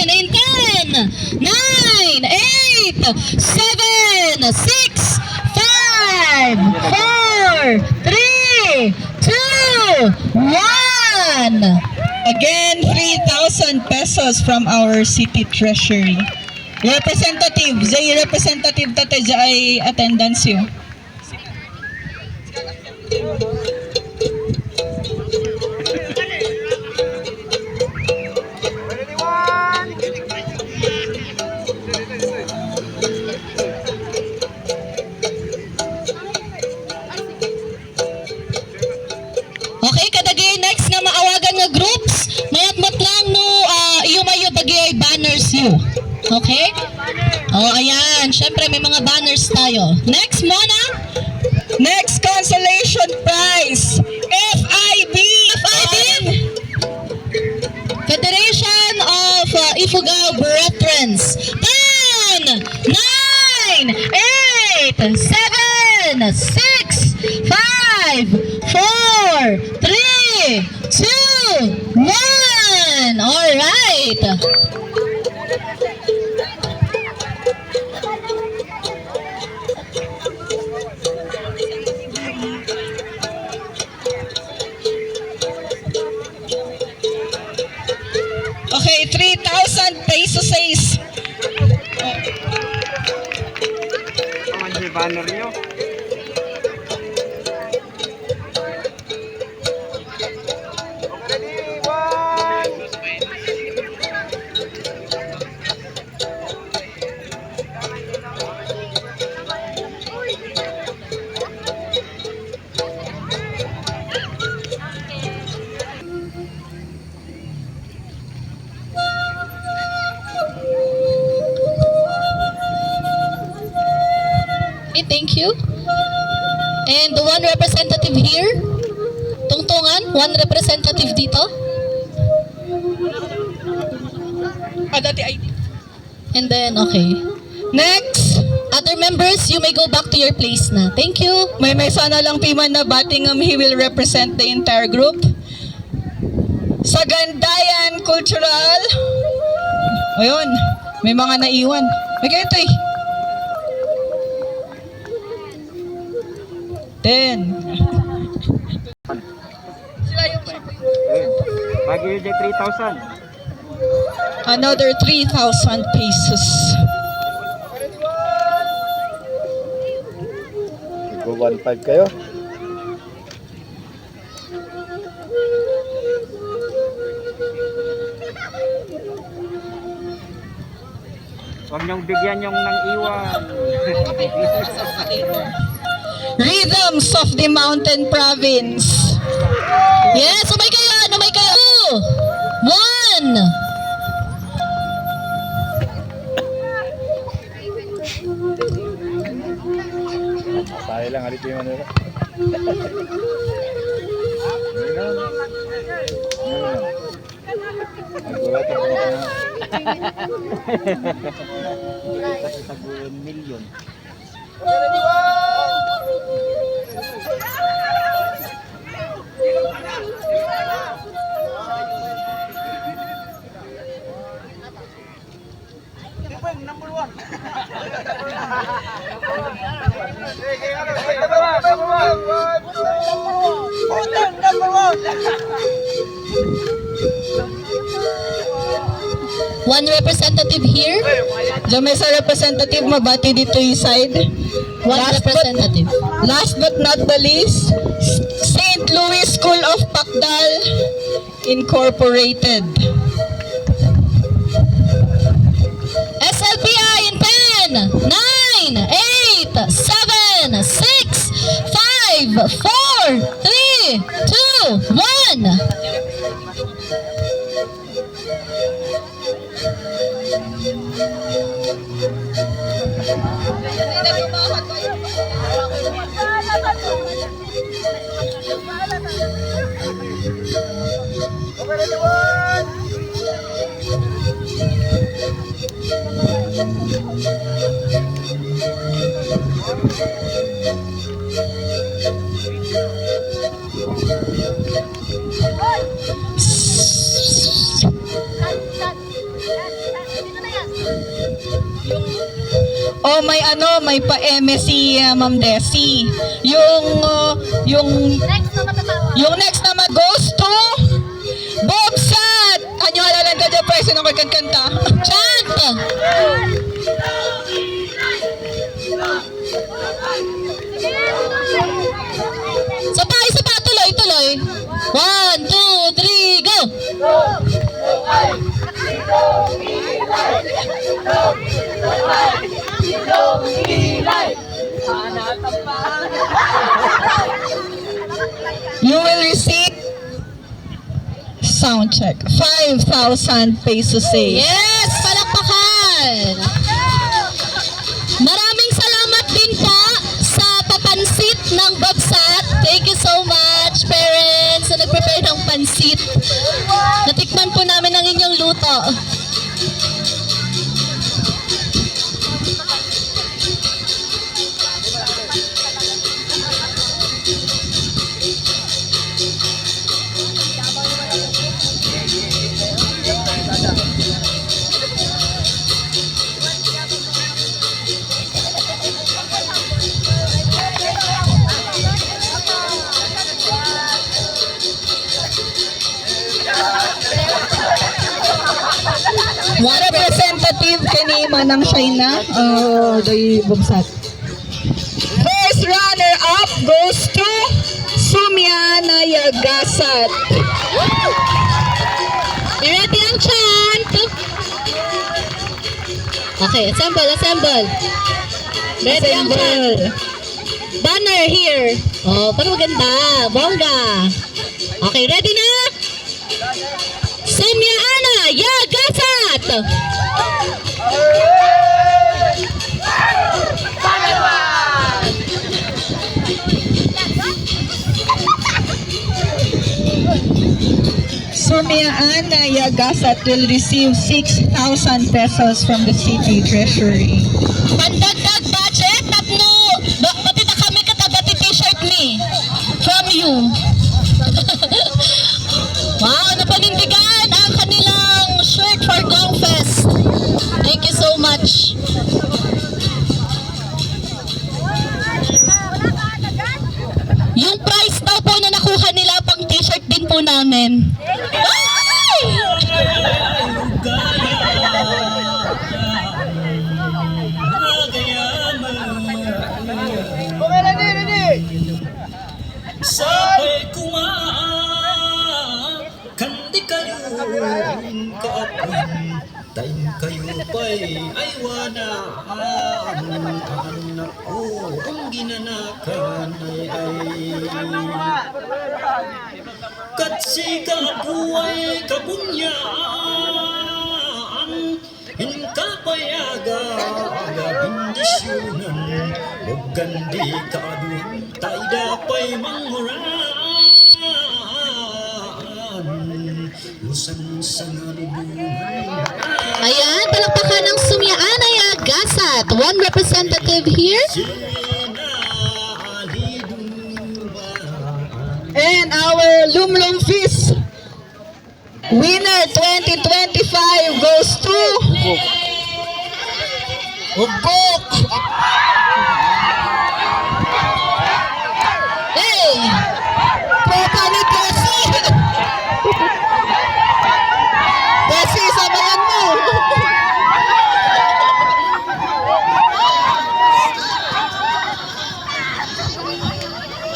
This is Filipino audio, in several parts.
in 10, 9, 8, 7, 6, 5, 4, 3, 2, 1. Again, 3,000 pesos from our city treasury. Representative, Zay representative tate ay attendance yun. Okay, kadagay next nga maawagan nga groups, mayat-mat lang no, iumayo bagay banners you. Okay? Oh, ayan. Syempre may mga banners tayo. Next muna. Next consolation prize, FIB! Federation of Ifugao Veterans. 10, 9, 8, 7, 6, 5, 4, 3, 2, 1. Alright. Okay, 3,000 pesos says. Ang banner nyo. Okay, thank you. And the one representative here. Tungtungan, one representative dito. Dati ID. And then, okay. Next, other members, you may go back to your place na. Thank you. May sana lang piman na Batingham, he will represent the entire group. Sa Gandayan Cultural. Ayun, may mga naiwan. May kayo ito eh. 10. Sila yung Bagay yung 3,000. another 3,000 pesos. Go 1.5 kayo. Huwag niyong bigyan yung nang iwan. Rhythms of the Mountain Province. Yes, umay kayo, umay kayo. 1. Tayo lang, halip yung ano. Kasi saguin milyon. One representative here. Diyan may sa representative mabati dito yung side. One representative. Last but not the least, St. Louis School of Pacdal Incorporated. SLPI in 10, 9, 8, 7, 6, 5, 4, 3, 2, 1. O may pa-eme si Ma'am Desi. Yung next naman goes to Bobsat! Anyo halalan ka dyan, pwede nung kagkanta. Chant! Isa pa, tuloy. 1, 2, 3, go! You will receive sound check. 5,000 pesos eh. Yes! Palakpakan! Maraming salamat din po sa papansit ng Babsat. Thank you so much, parents, na nag-prepare ng pansit. Natikman po namin ang inyong luto. One representative kanima ng China. The Bobsat. First runner-up goes to Sumya Nayagasat. Ready ang chant? Okay, assemble. Ready ang chant. Banner here. Oh, parang maganda. Bongga. Okay, ready na? Sumya Ana Yagasat! Sumya Nayagasat will receive 6,000 pesos from the city treasury. Pandagdag budget, tapno, batita kami katabati t-shirt ni from you. Wow, napanindigan ang kanilang shirt for Gongfest. Thank you so much. Yung price daw po na nakuha nila pang t-shirt din po namin. Ay! Sabay kumaan, kandi kayo kaapon, tayo kayo pa'y aywanaan, anak ko ang ginanakan ay. Katsi kabuhay kabunyaan, hinkapayaga bindisyonan, o gandi kaaduan, tayo dapay manguraan, usan sa nalubungan. Ayan, palakpakan ng Sumya Ana Yagasat. One representative here. And our Lumlum Feast winner 2025 goes to Ubok. Hey! Tropa ni Desi. Desi, sabayan mo.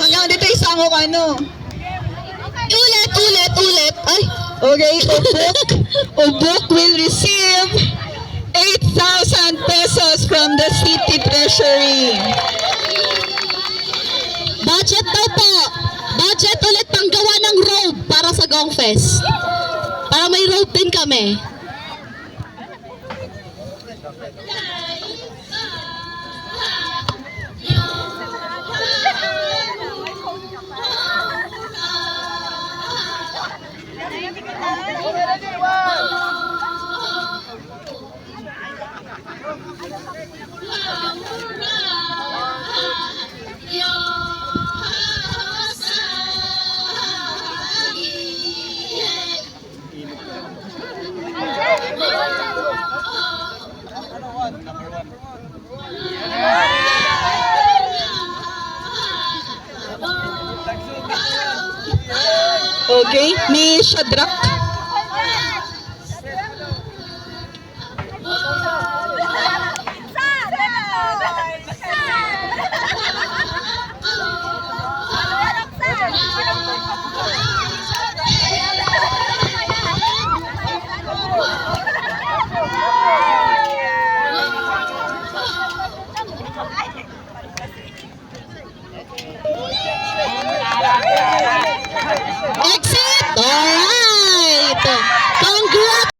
Hanggang dito isang ano. Ulit. Ay, Okay, Ubok will receive 8,000 pesos from the city treasury. budget daw po. Budget ulit panggawa ng robe para sa Gongfest. Para may robe din kami. Number Okay, ni Shadrach.